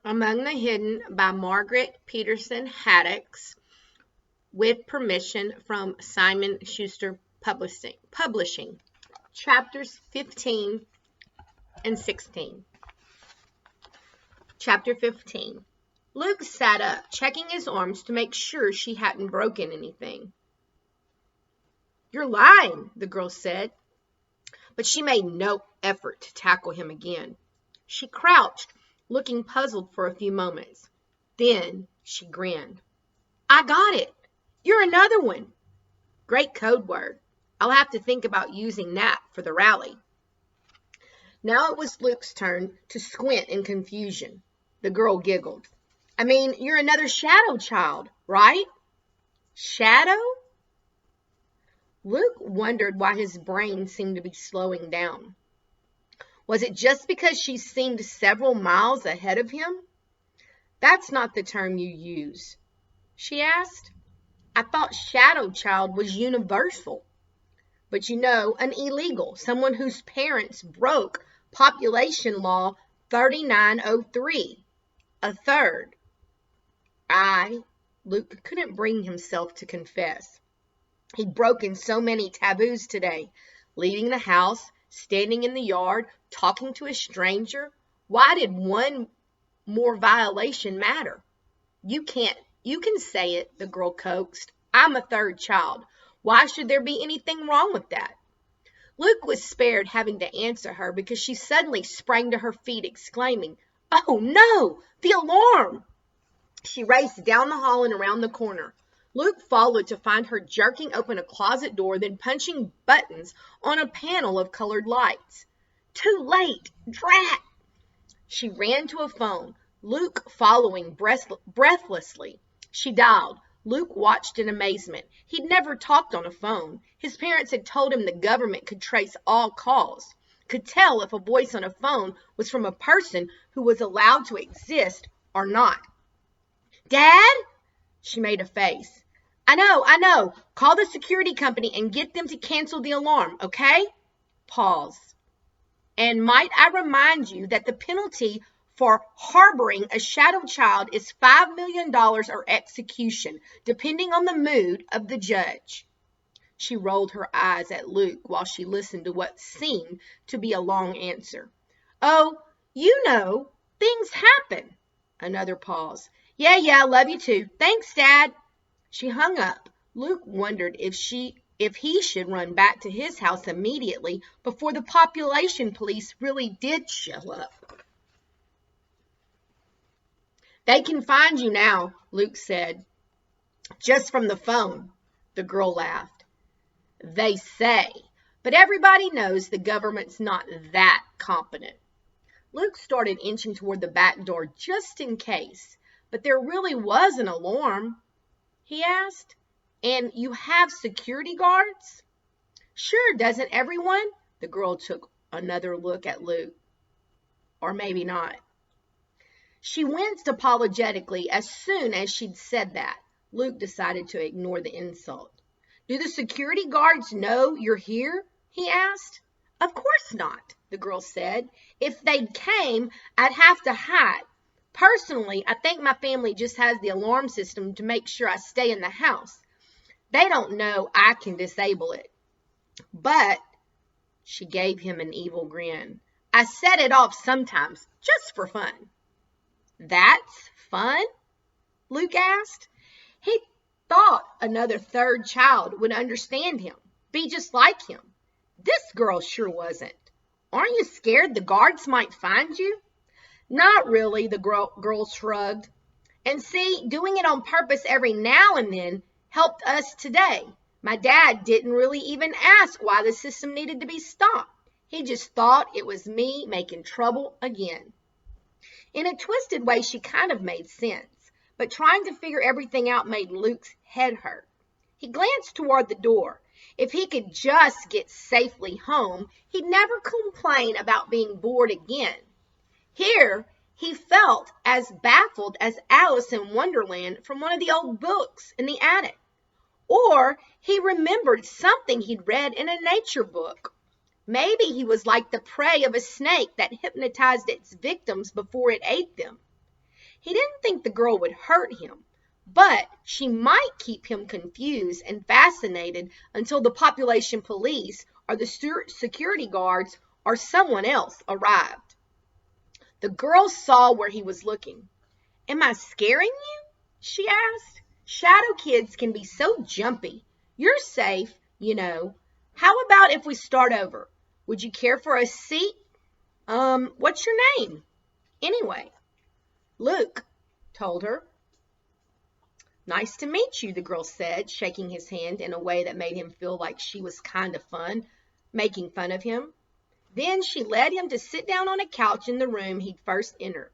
Among the Hidden by Margaret Peterson Haddix with permission from Simon Schuster Publishing. Chapters 15 and 16. Chapter 15. Luke sat up, checking his arms to make sure she hadn't broken anything. "You're lying," the girl said, but she made no effort to tackle him again. She crouched, looking puzzled for a few moments. Then she grinned. "I got it. You're another one." "Great code word. I'll have to think about using that for the rally." Now it was Luke's turn to squint in confusion. The girl giggled. "I mean, you're another shadow child, right?" "Shadow?" Luke wondered why his brain seemed to be slowing down. Was it just because she seemed several miles ahead of him? "That's not the term you use," she asked. "I thought shadow child was universal." "But you know, an illegal, someone whose parents broke population law 3903. A third." Luke couldn't bring himself to confess. He'd broken so many taboos today, leaving the house, standing in the yard, talking to a stranger. Why did one more violation matter? You can say it," the girl coaxed. "I'm a third child. Why should there be anything wrong with that?" Luke was spared having to answer her because she suddenly sprang to her feet, exclaiming, "Oh no, the alarm!" She raced down the hall and around the corner. Luke followed to find her jerking open a closet door, then punching buttons on a panel of colored lights. "Too late! Drat!" She ran to a phone, Luke following breathlessly. She dialed. Luke watched in amazement. He'd never talked on a phone. His parents had told him the government could trace all calls, could tell if a voice on a phone was from a person who was allowed to exist or not. "Dad?" She made a face. I know. Call the security company and get them to cancel the alarm, okay?" Pause. "And might I remind you that the penalty for harboring a shadow child is $5 million or execution, depending on the mood of the judge." She rolled her eyes at Luke while she listened to what seemed to be a long answer. "Oh, you know, things happen." Another pause. Yeah, love you too. Thanks, Dad." She hung up. Luke wondered if he should run back to his house immediately before the population police really did show up. "They can find you now," Luke said. "Just from the phone." The girl laughed. "They say, but everybody knows the government's not that competent." Luke started inching toward the back door just in case. "But there really was an alarm?" he asked. "And you have security guards?" "Sure, doesn't everyone?" The girl took another look at Luke. Or maybe not. She winced apologetically as soon as she'd said that. Luke decided to ignore the insult. "Do the security guards know you're here?" he asked. "Of course not," the girl said. "If they came, I'd have to hide. Personally, I think my family just has the alarm system to make sure I stay in the house. They don't know I can disable it. But," she gave him an evil grin, "I set it off sometimes, just for fun." "That's fun?" Luke asked. He thought another third child would understand him, be just like him. This girl sure wasn't. "Aren't you scared the guards might find you?" "Not really," the girl shrugged. "And see, doing it on purpose every now and then helped us today. My dad didn't really even ask why the system needed to be stopped. He just thought it was me making trouble again." In a twisted way, she kind of made sense, but trying to figure everything out made Luke's head hurt. He glanced toward the door. If he could just get safely home, he'd never complain about being bored again. Here, he felt as baffled as Alice in Wonderland from one of the old books in the attic. Or he remembered something he'd read in a nature book. Maybe he was like the prey of a snake that hypnotized its victims before it ate them. He didn't think the girl would hurt him, but she might keep him confused and fascinated until the population police or the security guards or someone else arrived. The girl saw where he was looking. "Am I scaring you?" she asked. "Shadow kids can be so jumpy. You're safe, you know. How about if we start over? Would you care for a seat? What's your name, anyway?" "Luke," told her. "Nice to meet you," the girl said, shaking his hand in a way that made him feel like she was kind of fun, making fun of him. Then she led him to sit down on a couch in the room he'd first entered.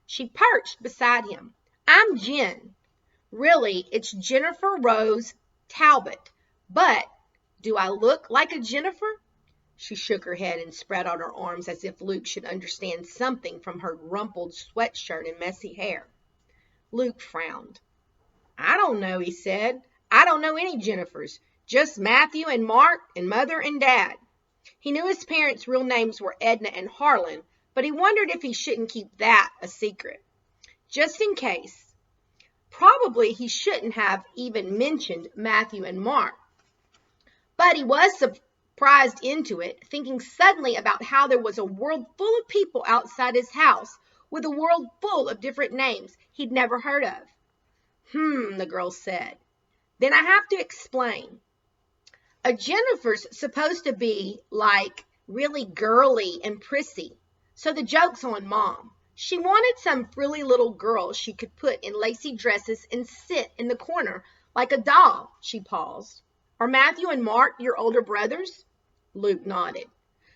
She perched beside him. "I'm Jen. Really, it's Jennifer Rose Talbot. But do I look like a Jennifer?" She shook her head and spread out her arms as if Luke should understand something from her rumpled sweatshirt and messy hair. Luke frowned. "I don't know," he said. "I don't know any Jennifers. Just Matthew and Mark and Mother and Dad." He knew his parents' real names were Edna and Harlan, but he wondered if he shouldn't keep that a secret. Just in case. Probably he shouldn't have even mentioned Matthew and Mark. But he was surprised into it, thinking suddenly about how there was a world full of people outside his house, with a world full of different names he'd never heard of. The girl said. "Then I have to explain. A Jennifer's supposed to be like really girly and prissy, so the joke's on Mom. She wanted some frilly little girl she could put in lacy dresses and sit in the corner like a doll." She paused. "Are Matthew and Mark your older brothers?" Luke nodded.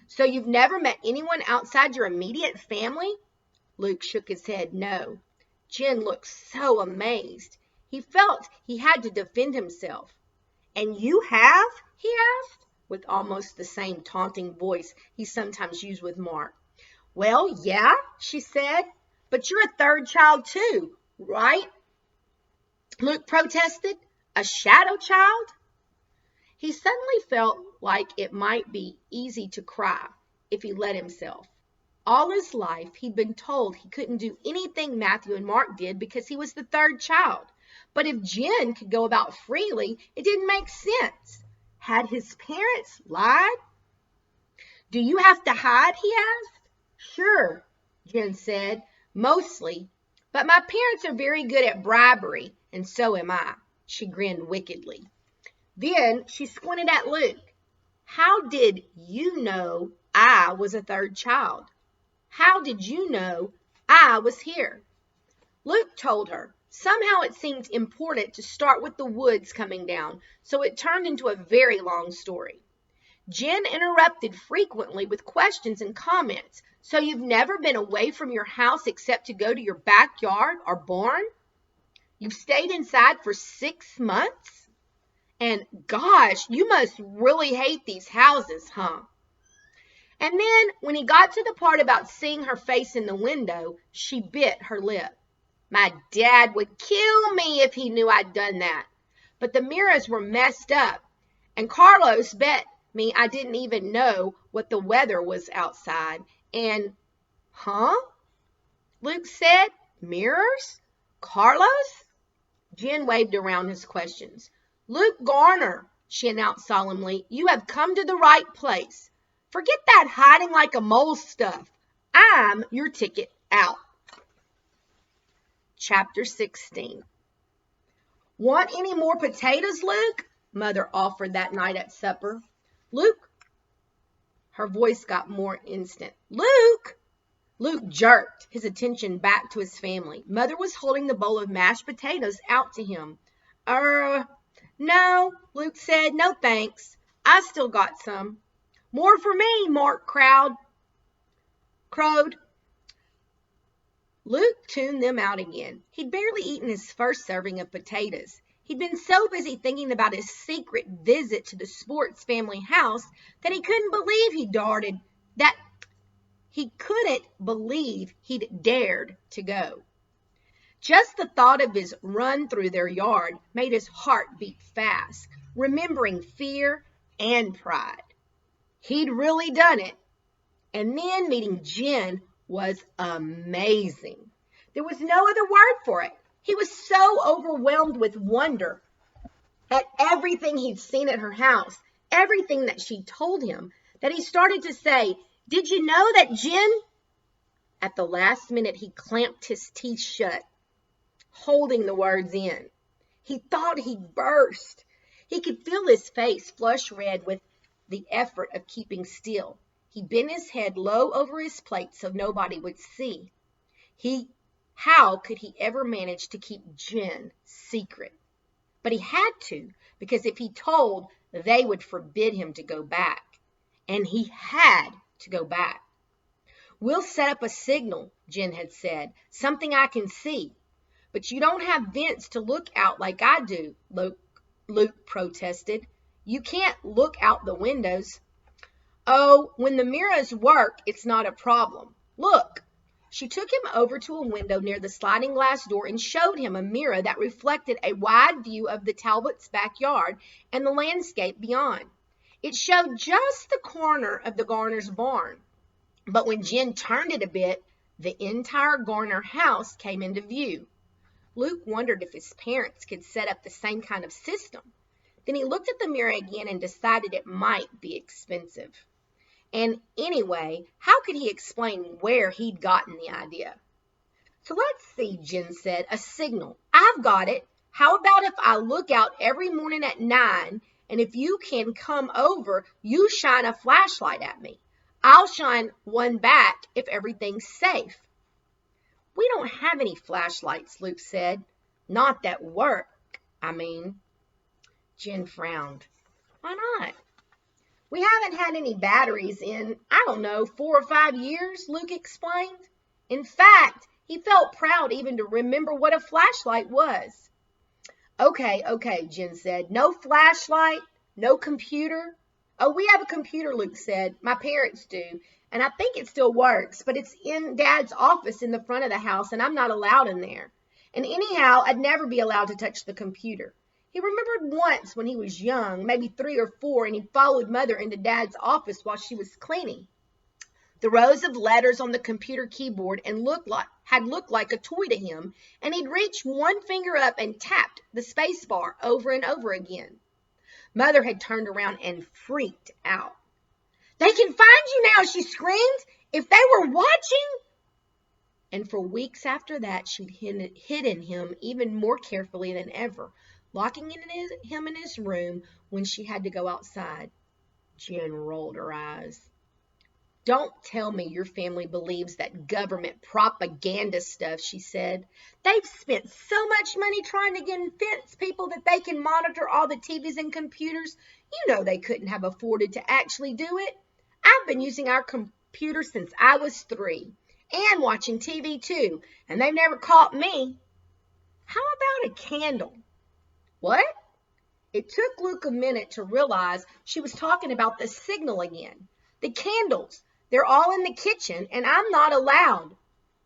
"So you've never met anyone outside your immediate family?" Luke shook his head no. Jen looked so amazed. He felt he had to defend himself. "And you have?" he asked, with almost the same taunting voice he sometimes used with Mark. "Well, yeah," she said, "but you're a third child too, right?" Luke protested. "A shadow child?" He suddenly felt like it might be easy to cry if he let himself. All his life, he'd been told he couldn't do anything Matthew and Mark did because he was the third child. But if Jen could go about freely, it didn't make sense. Had his parents lied? "Do you have to hide?" he asked. "Sure," Jen said, "mostly. But my parents are very good at bribery, and so am I." She grinned wickedly. Then she squinted at Luke. "How did you know I was a third child? How did you know I was here?" Luke told her. Somehow it seemed important to start with the woods coming down, so it turned into a very long story. Jen interrupted frequently with questions and comments. "So you've never been away from your house except to go to your backyard or barn? You've stayed inside for 6 months? And gosh, you must really hate these houses, huh?" And then when he got to the part about seeing her face in the window, she bit her lip. "My dad would kill me if he knew I'd done that. But the mirrors were messed up, and Carlos bet me I didn't even know what the weather was outside. And..." "Huh?" Luke said. "Mirrors? Carlos?" Jen waved around his questions. "Luke Garner," she announced solemnly, "you have come to the right place. Forget that hiding like a mole stuff. I'm your ticket out." Chapter 16. "Want any more potatoes, Luke?" Mother offered that night at supper. "Luke," her voice got more instant. "Luke!" Luke jerked his attention back to his family. Mother was holding the bowl of mashed potatoes out to him. No," Luke said. "No thanks. I still got some." "More for me," Mark crowed. Luke tuned them out again. He'd barely eaten his first serving of potatoes. He'd been so busy thinking about his secret visit to the Sports family house that he couldn't believe he'd dared to go. Just the thought of his run through their yard made his heart beat fast, remembering fear and pride. He'd really done it. And then meeting Jen was amazing. There was no other word for it. He was so overwhelmed with wonder at everything he'd seen at her house, everything that she told him, that he started to say, "Did you know that Jen?" At the last minute, he clamped his teeth shut, holding the words in. He thought he'd burst. He could feel his face flush red with the effort of keeping still. He bent his head low over his plate so nobody would see. How could he ever manage to keep Jen secret? But he had to, because if he told, they would forbid him to go back. And he had to go back. "We'll set up a signal," Jen had said, "something I can see. But you don't have vents to look out like I do," Luke protested. "You can't look out the windows." "Oh, when the mirrors work, it's not a problem. Look." She took him over to a window near the sliding glass door and showed him a mirror that reflected a wide view of the Talbots' backyard and the landscape beyond. It showed just the corner of the Garner's barn. But when Jen turned it a bit, the entire Garner house came into view. Luke wondered if his parents could set up the same kind of system. Then he looked at the mirror again and decided it might be expensive. And anyway, how could he explain where he'd gotten the idea? "So let's see," Jen said, "a signal. I've got it. How about if I look out every morning at 9, and if you can come over, you shine a flashlight at me. I'll shine one back if everything's safe." "We don't have any flashlights," Luke said. "Not that work, I mean." Jen frowned. "Why not?" "We haven't had any batteries in, 4 or 5 years," Luke explained. In fact, he felt proud even to remember what a flashlight was. Okay, Jen said. "No flashlight, no computer." "Oh, we have a computer," Luke said. "My parents do, and I think it still works, but it's in Dad's office in the front of the house, and I'm not allowed in there. And anyhow, I'd never be allowed to touch the computer." He remembered once when he was young, maybe 3 or 4, and he followed Mother into Dad's office while she was cleaning. The rows of letters on the computer keyboard had looked like a toy to him, and he'd reached one finger up and tapped the space bar over and over again. Mother had turned around and freaked out. "They can find you now," she screamed. "If they were watching." And for weeks after that, she'd hidden him even more carefully than ever, locking him in his room when she had to go outside. Jen rolled her eyes. "Don't tell me your family believes that government propaganda stuff," she said. "They've spent so much money trying to convince people that they can monitor all the TVs and computers. You know they couldn't have afforded to actually do it. I've been using our computer since I was 3, and watching TV too, and they've never caught me." "How about a candle?" "What?" It took Luke a minute to realize she was talking about the signal again. "The candles. They're all in the kitchen, and I'm not allowed."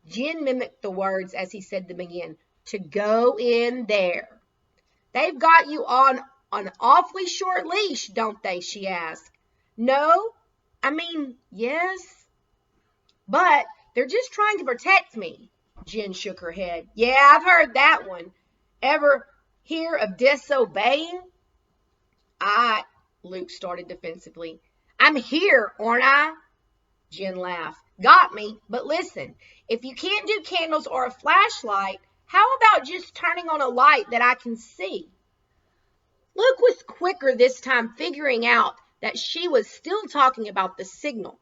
Jen mimicked the words as he said them again. "To go in there." "They've got you on an awfully short leash, don't they?" she asked. "No, yes. But they're just trying to protect me." Jen shook her head. "Yeah, I've heard that one. Ever hear of disobeying?" Luke started defensively. "I'm here, aren't I?" Jen laughed. "Got me, but listen, if you can't do candles or a flashlight, how about just turning on a light that I can see?" Luke was quicker this time, figuring out that she was still talking about the signal.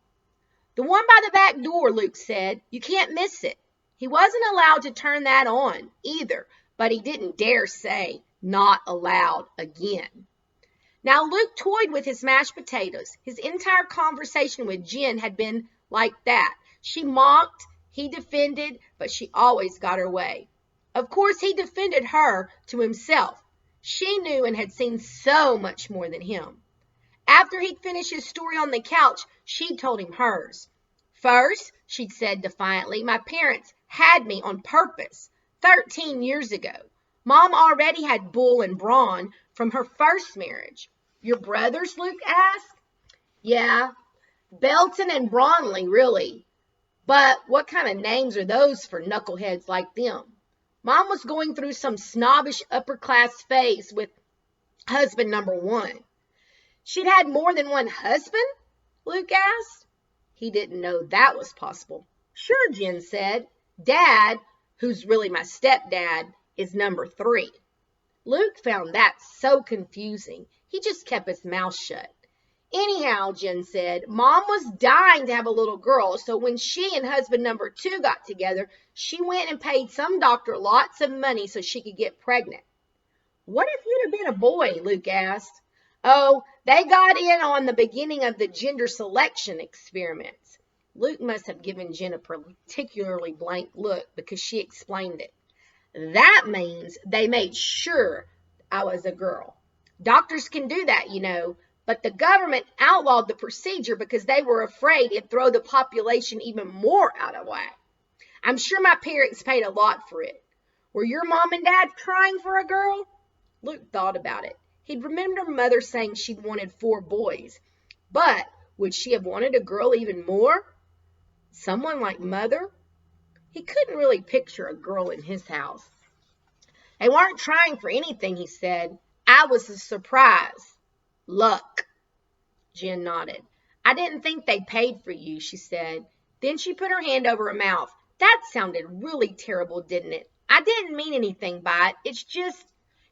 "The one by the back door," Luke said. "You can't miss it." He wasn't allowed to turn that on either, but he didn't dare say, "Not allowed" again. Now Luke toyed with his mashed potatoes. His entire conversation with Jen had been like that. She mocked, he defended, but she always got her way. Of course, he defended her to himself. She knew and had seen so much more than him. After he'd finished his story on the couch, she told him hers. "First," she'd said defiantly, "my parents had me on purpose 13 years ago. Mom already had Bull and Brawn from her first marriage." "Your brothers?" Luke asked. "Yeah, Belton and Braunley, really. But what kind of names are those for knuckleheads like them? Mom was going through some snobbish upper-class phase with husband number one. She'd had more than one husband? Luke asked. He didn't know that was possible. Sure, Jen said. Dad, who's really my stepdad, is number 3. Luke found that so confusing. He just kept his mouth shut. Anyhow, Jen said, Mom was dying to have a little girl, so when she and husband number 2 got together, she went and paid some doctor lots of money so she could get pregnant. What if you'd have been a boy? Luke asked. Oh, they got in on the beginning of the gender selection experiments. Luke must have given Jen a particularly blank look because she explained it. That means they made sure I was a girl. Doctors can do that, you know, but the government outlawed the procedure because they were afraid it'd throw the population even more out of whack. I'm sure my parents paid a lot for it. Were your mom and dad trying for a girl? Luke thought about it. He'd remembered Mother saying she'd wanted 4 boys. But would she have wanted a girl even more? Someone like Mother? He couldn't really picture a girl in his house. They weren't trying for anything, he said. I was a surprise. Luck. Jen nodded. I didn't think they paid for you, she said. Then she put her hand over her mouth. That sounded really terrible, didn't it? I didn't mean anything by it. It's just,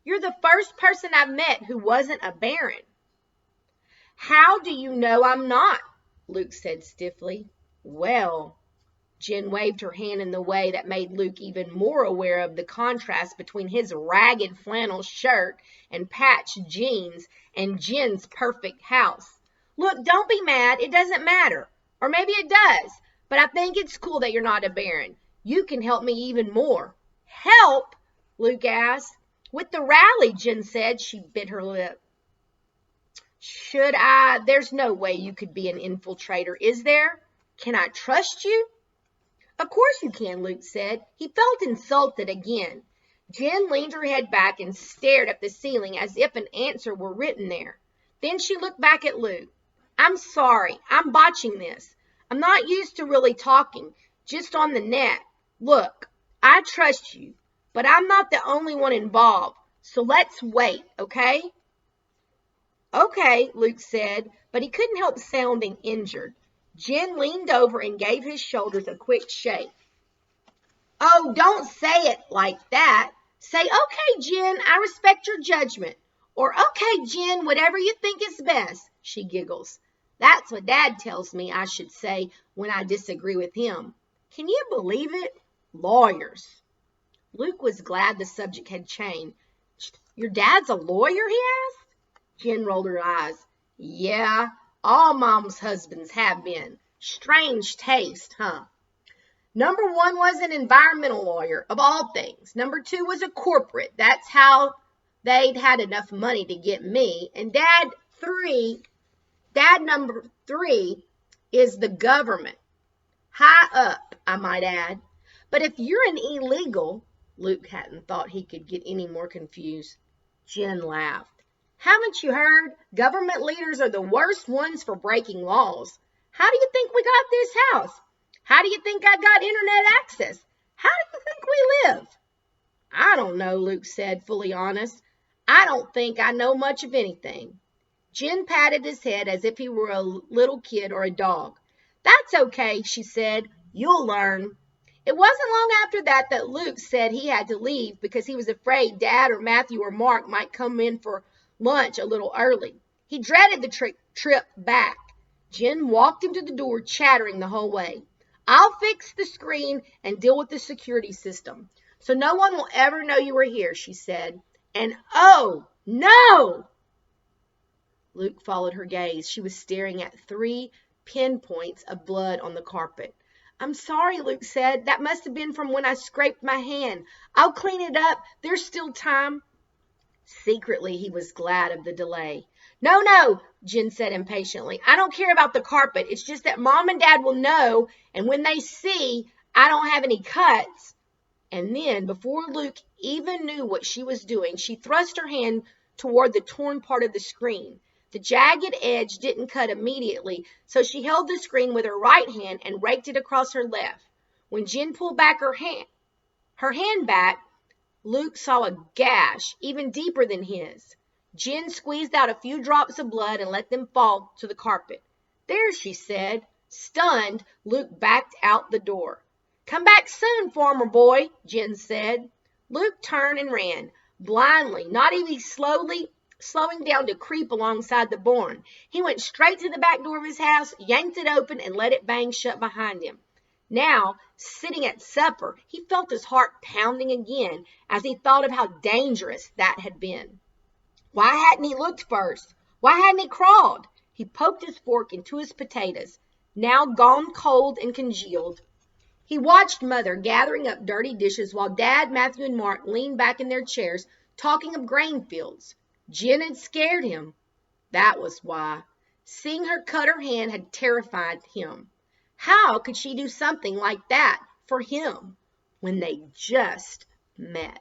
you're the first person I've met who wasn't a baron. How do you know I'm not? Luke said stiffly. Well, Jen waved her hand in the way that made Luke even more aware of the contrast between his ragged flannel shirt and patched jeans and Jen's perfect house. Look, don't be mad. It doesn't matter. Or maybe it does. But I think it's cool that you're not a baron. You can help me even more. Help? Luke asked. With the rally, Jen said. She bit her lip. Should I? There's no way you could be an infiltrator, is there? Can I trust you? Of course you can, Luke said. He felt insulted again. Jen leaned her head back and stared at the ceiling as if an answer were written there. Then she looked back at Luke. I'm sorry. I'm botching this. I'm not used to really talking, just on the net. Look, I trust you, but I'm not the only one involved, so let's wait, okay? Okay, Luke said, but he couldn't help sounding injured. Jen leaned over and gave his shoulders a quick shake. Oh, don't say it like that. Say, okay, Jen, I respect your judgment. Or, okay, Jen, whatever you think is best, she giggles. That's what Dad tells me I should say when I disagree with him. Can you believe it? Lawyers. Luke was glad the subject had changed. Your dad's a lawyer, he asked. Jen rolled her eyes. Yeah, all Mom's husbands have been. Strange taste, huh? Number 1 was an environmental lawyer, of all things. Number 2 was a corporate. That's how they'd had enough money to get me. And Dad number 3 is the government. High up, I might add. But if you're an illegal, Luke hadn't thought he could get any more confused. Jen laughed. Haven't you heard? Government leaders are the worst ones for breaking laws. How do you think we got this house? How do you think I got internet access? How do you think we live? I don't know, Luke said, fully honest. I don't think I know much of anything. Jen patted his head as if he were a little kid or a dog. That's okay, she said. You'll learn. It wasn't long after that Luke said he had to leave because he was afraid Dad or Matthew or Mark might come in for lunch a little early. He dreaded the trip back. Jen walked him to the door, chattering the whole way. I'll fix the screen and deal with the security system, so no one will ever know you were here, she said. And oh, no! Luke followed her gaze. She was staring at 3 pinpoints of blood on the carpet. I'm sorry, Luke said. That must have been from when I scraped my hand. I'll clean it up. There's still time. Secretly, he was glad of the delay. No, Jen said impatiently. I don't care about the carpet. It's just that Mom and Dad will know, and when they see I don't have any cuts. And then, before Luke even knew what she was doing, she thrust her hand toward the torn part of the screen. The jagged edge didn't cut immediately, so she held the screen with her right hand and raked it across her left. When Jen pulled back her hand back, Luke saw a gash even deeper than his. Jen squeezed out a few drops of blood and let them fall to the carpet. There, she said. Stunned, Luke backed out the door. Come back soon, farmer boy, Jen said. Luke turned and ran, blindly, not even slowing down to creep alongside the barn. He went straight to the back door of his house, yanked it open, and let it bang shut behind him. Now, sitting at supper, he felt his heart pounding again as he thought of how dangerous that had been. Why hadn't he looked first? Why hadn't he crawled? He poked his fork into his potatoes, now gone cold and congealed. He watched Mother gathering up dirty dishes while Dad, Matthew, and Mark leaned back in their chairs, talking of grain fields. Jen had scared him. That was why. Seeing her cut her hand had terrified him. How could she do something like that for him when they just met?